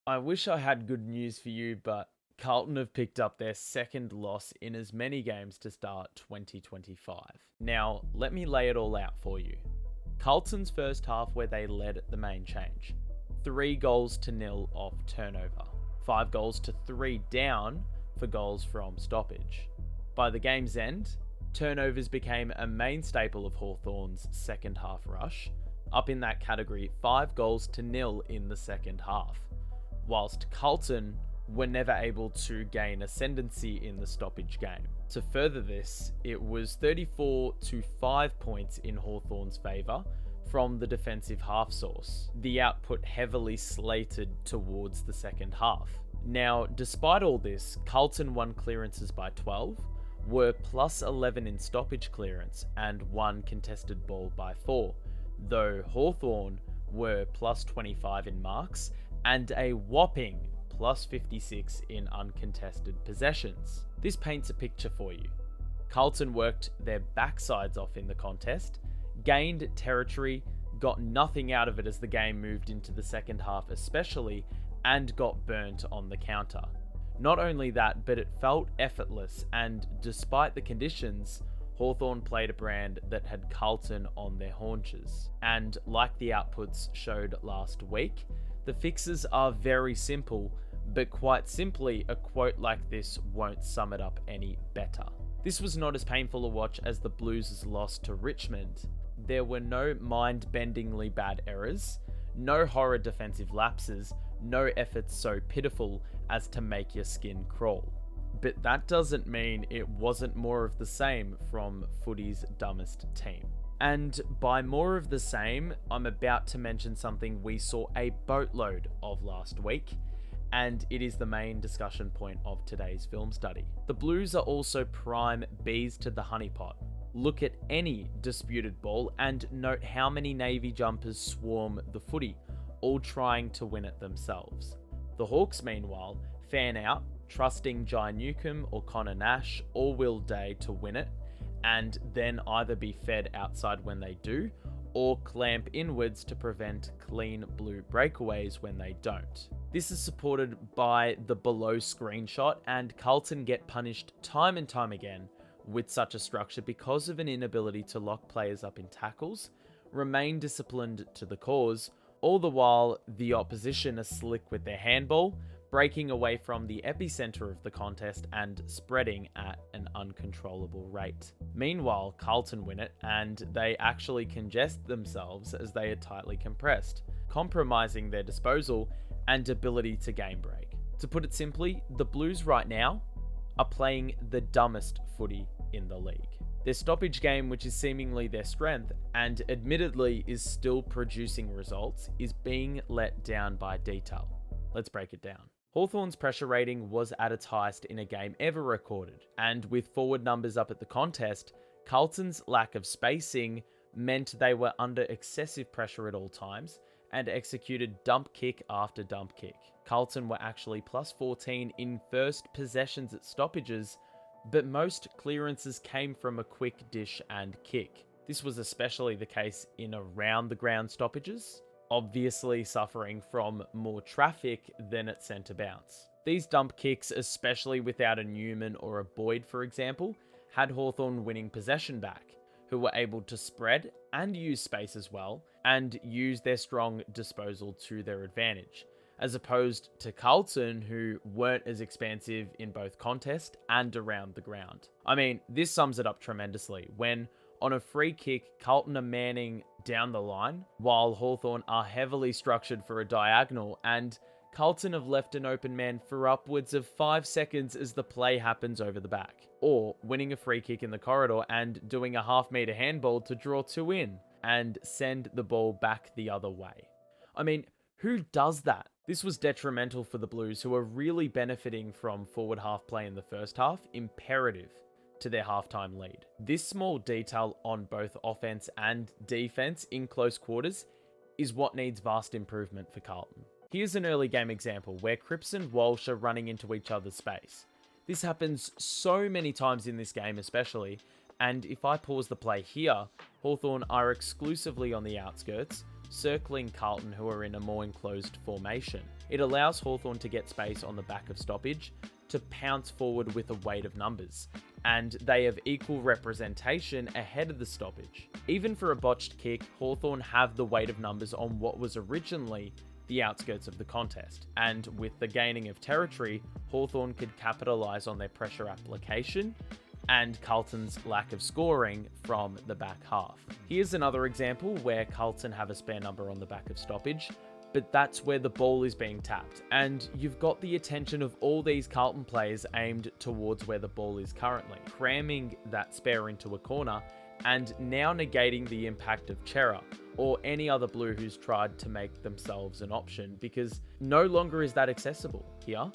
I wish I had good news for you, but Carlton have picked up their second loss in as many games to start 2025. Now, let me lay it all out for you. Carlton's first half, where they led the main change, 3-0 off turnover, 5-3 down for goals from stoppage. By the game's end, turnovers became a main staple of Hawthorn's second half rush, up in that category 5-0 in the second half, whilst Carlton were never able to gain ascendancy in the stoppage game. To further this, it was 34-5 points in Hawthorn's favour from the defensive half source, the output heavily slated towards the second half. Now, despite all this, Carlton won clearances by 12, were plus 11 in stoppage clearance, and won contested ball by 4, though Hawthorn were plus 25 in marks and a whopping plus 56 in uncontested possessions. This paints a picture for you. Carlton worked their backsides off in the contest, gained territory, got nothing out of it as the game moved into the second half especially, and got burnt on the counter. Not only that, but it felt effortless, and despite the conditions, Hawthorn played a brand that had Carlton on their haunches. And like the outputs showed last week, the fixes are very simple, but quite simply, a quote like this won't sum it up any better. This was not as painful a watch as the Blues' loss to Richmond. There were no mind-bendingly bad errors, no horror defensive lapses, no efforts so pitiful as to make your skin crawl. But that doesn't mean it wasn't more of the same from footy's dumbest team. And by more of the same, I'm about to mention something we saw a boatload of last week, and it is the main discussion point of today's film study. The Blues are also prime bees to the honeypot. Look at any disputed ball and note how many Navy jumpers swarm the footy, all trying to win it themselves. The Hawks, meanwhile, fan out, trusting Jai Newcombe or Connor Nash or Will Day to win it, and then either be fed outside when they do, or clamp inwards to prevent clean blue breakaways when they don't. This is supported by the below screenshot, and Carlton get punished time and time again with such a structure because of an inability to lock players up in tackles, remain disciplined to the cause, all the while the opposition are slick with their handball, breaking away from the epicenter of the contest and spreading at an uncontrollable rate. Meanwhile, Carlton win it, and they actually congest themselves as they are tightly compressed, compromising their disposal and ability to game break. To put it simply, the Blues right now are playing the dumbest footy in the league. Their stoppage game, which is seemingly their strength, and admittedly is still producing results, is being let down by detail. Let's break it down. Hawthorn's pressure rating was at its highest in a game ever recorded, and with forward numbers up at the contest, Carlton's lack of spacing meant they were under excessive pressure at all times and executed dump kick after dump kick. Carlton were actually plus 14 in first possessions at stoppages, but most clearances came from a quick dish and kick. This was especially the case in around the ground stoppages, obviously suffering from more traffic than at centre bounce. These dump kicks, especially without a Newman or a Boyd for example, had Hawthorn winning possession back, who were able to spread and use space as well, and use their strong disposal to their advantage, as opposed to Carlton, who weren't as expansive in both contest and around the ground. I mean, this sums it up tremendously when on a free kick, Carlton are manning down the line, while Hawthorn are heavily structured for a diagonal, and Carlton have left an open man for upwards of 5 seconds as the play happens over the back, or winning a free kick in the corridor and doing a half-metre handball to draw 2 in and send the ball back the other way. I mean, who does that? This was detrimental for the Blues, who are really benefiting from forward half play in the first half, imperative to their halftime lead. This small detail on both offense and defense in close quarters is what needs vast improvement for Carlton. Here's an early game example where Cripps and Walsh are running into each other's space. This happens so many times in this game especially, and if I pause the play here, Hawthorn are exclusively on the outskirts, circling Carlton, who are in a more enclosed formation. It allows Hawthorn to get space on the back of stoppage to pounce forward with a weight of numbers, and they have equal representation ahead of the stoppage. Even for a botched kick, Hawthorn have the weight of numbers on what was originally the outskirts of the contest, and with the gaining of territory, Hawthorn could capitalise on their pressure application and Carlton's lack of scoring from the back half. Here's another example where Carlton have a spare number on the back of stoppage, but that's where the ball is being tapped, and you've got the attention of all these Carlton players aimed towards where the ball is currently, cramming that spare into a corner and now negating the impact of Chera or any other blue who's tried to make themselves an option, because no longer is that accessible here.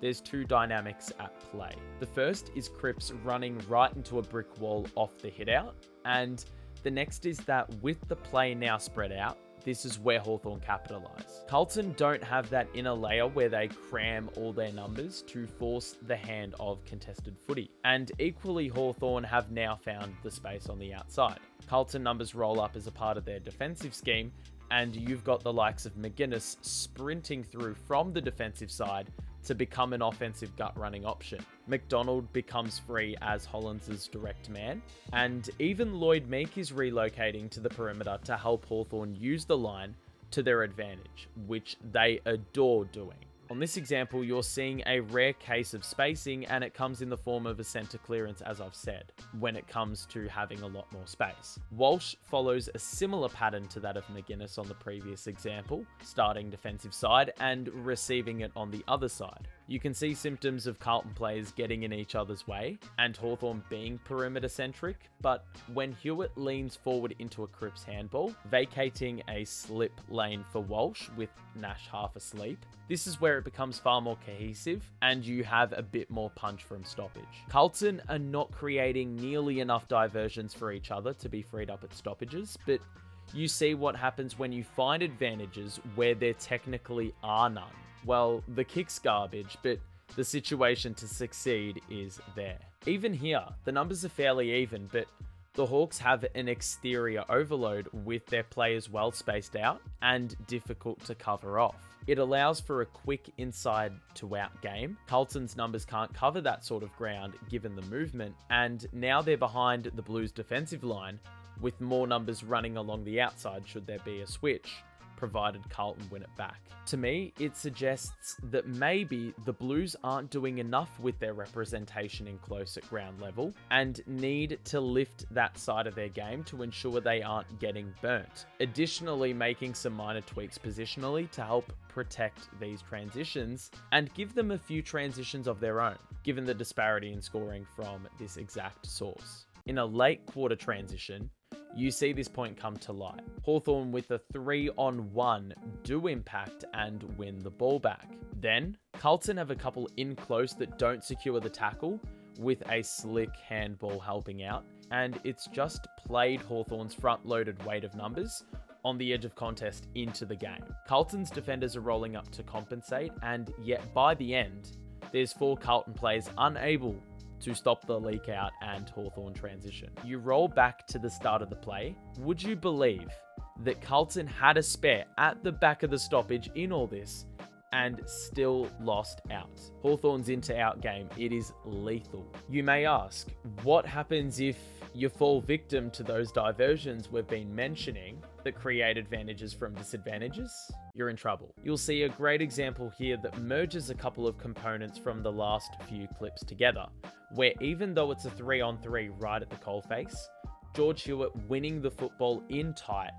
There's two dynamics at play. The first is Cripps running right into a brick wall off the hit out, and the next is that with the play now spread out, this is where Hawthorn capitalise. Carlton don't have that inner layer where they cram all their numbers to force the hand of contested footy. And equally, Hawthorn have now found the space on the outside. Carlton numbers roll up as a part of their defensive scheme, and you've got the likes of McGuinness sprinting through from the defensive side to become an offensive gut running option. McDonald becomes free as Hollands' direct man, and even Lloyd Meek is relocating to the perimeter to help Hawthorn use the line to their advantage, which they adore doing. On this example, you're seeing a rare case of spacing, and it comes in the form of a centre clearance, as I've said, when it comes to having a lot more space. Walsh follows a similar pattern to that of McGuinness on the previous example, starting defensive side and receiving it on the other side. You can see symptoms of Carlton players getting in each other's way and Hawthorn being perimeter-centric, but when Hewitt leans forward into a Cripps handball, vacating a slip lane for Walsh with Nash half asleep, this is where it becomes far more cohesive and you have a bit more punch from stoppage. Carlton are not creating nearly enough diversions for each other to be freed up at stoppages, but you see what happens when you find advantages where there technically are none. Well, the kick's garbage, but the situation to succeed is there. Even here, the numbers are fairly even, but the Hawks have an exterior overload with their players well spaced out and difficult to cover off. It allows for a quick inside to out game. Carlton's numbers can't cover that sort of ground given the movement, and now they're behind the Blues' defensive line with more numbers running along the outside should there be a switch, provided Carlton win it back. To me, it suggests that maybe the Blues aren't doing enough with their representation in close at ground level and need to lift that side of their game to ensure they aren't getting burnt. Additionally, making some minor tweaks positionally to help protect these transitions and give them a few transitions of their own, given the disparity in scoring from this exact source. In a late quarter transition, you see this point come to light. Hawthorn with a 3-on-1 do impact and win the ball back. Then, Carlton have a couple in close that don't secure the tackle with a slick handball helping out, and it's just played Hawthorn's front-loaded weight of numbers on the edge of contest into the game. Carlton's defenders are rolling up to compensate, and yet by the end, there's 4 Carlton players unable to stop the leak out and Hawthorn transition. You roll back to the start of the play. Would you believe that Carlton had a spare at the back of the stoppage in all this and still lost out? Hawthorn's into-out game, it is lethal. You may ask, what happens if you fall victim to those diversions we've been mentioning that create advantages from disadvantages? You're in trouble. You'll see a great example here that merges a couple of components from the last few clips together, where even though it's a 3-on-3 right at the coalface, George Hewitt winning the football in tight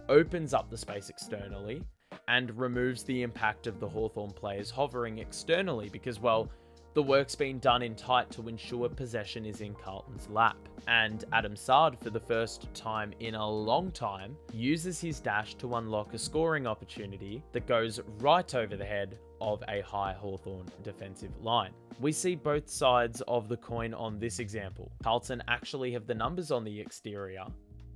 opens up the space externally and removes the impact of the Hawthorn players hovering externally because, well, the work's been done in tight to ensure possession is in Carlton's lap. And Adam Sard, for the first time in a long time, uses his dash to unlock a scoring opportunity that goes right over the head of a high Hawthorn defensive line. We see both sides of the coin on this example. Carlton actually have the numbers on the exterior,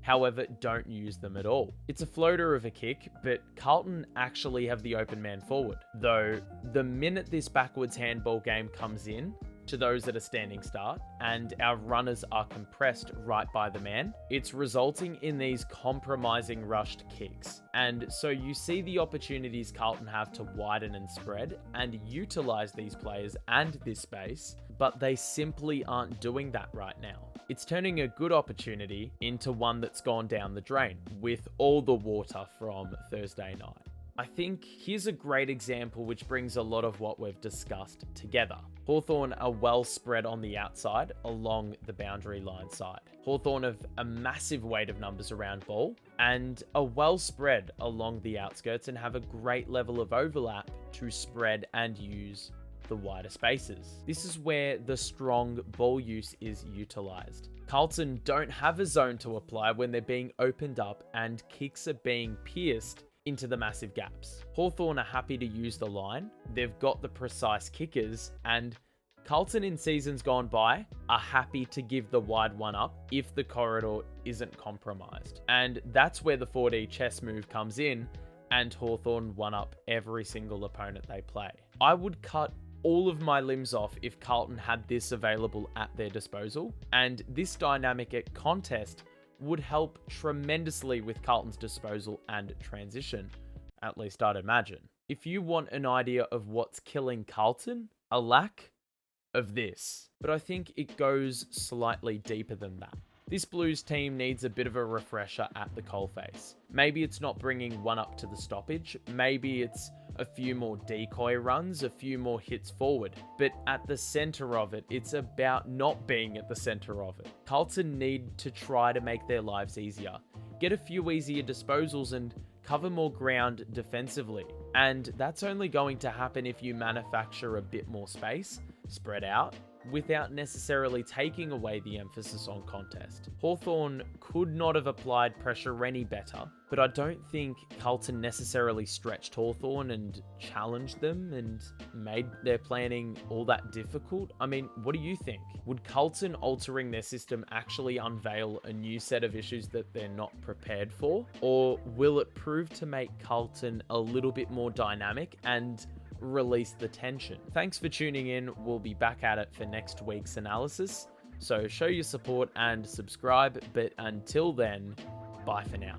however, don't use them at all. It's a floater of a kick, but Carlton actually have the open man forward. Though, the minute this backwards handball game comes in, to those at a standing start, and our runners are compressed right by the man, it's resulting in these compromising rushed kicks. And so you see the opportunities Carlton have to widen and spread and utilise these players and this space, but they simply aren't doing that right now. It's turning a good opportunity into one that's gone down the drain with all the water from Thursday night. I think here's a great example which brings a lot of what we've discussed together. Hawthorn are well spread on the outside along the boundary line side. Hawthorn have a massive weight of numbers around ball and are well spread along the outskirts and have a great level of overlap to spread and use the wider spaces. This is where the strong ball use is utilised. Carlton don't have a zone to apply when they're being opened up and kicks are being pierced into the massive gaps. Hawthorn are happy to use the line, they've got the precise kickers, and Carlton in seasons gone by are happy to give the wide one up if the corridor isn't compromised. And that's where the 4D chess move comes in, and Hawthorn one up every single opponent they play. I would cut all of my limbs off if Carlton had this available at their disposal, and this dynamic at contest would help tremendously with Carlton's disposal and transition, at least I'd imagine. If you want an idea of what's killing Carlton, a lack of this. But I think it goes slightly deeper than that. This Blues team needs a bit of a refresher at the coalface. Maybe it's not bringing one up to the stoppage, maybe it's a few more decoy runs, a few more hits forward, but at the center of it, it's about not being at the center of it. Carlton need to try to make their lives easier, get a few easier disposals and cover more ground defensively. And that's only going to happen if you manufacture a bit more space, spread out, without necessarily taking away the emphasis on contest. Hawthorn could not have applied pressure any better, but I don't think Carlton necessarily stretched Hawthorn and challenged them and made their planning all that difficult. I mean, what do you think? Would Carlton altering their system actually unveil a new set of issues that they're not prepared for? Or will it prove to make Carlton a little bit more dynamic and release the tension? Thanks for tuning in. We'll be back at it for next week's analysis. So show your support and subscribe. But until then, bye for now.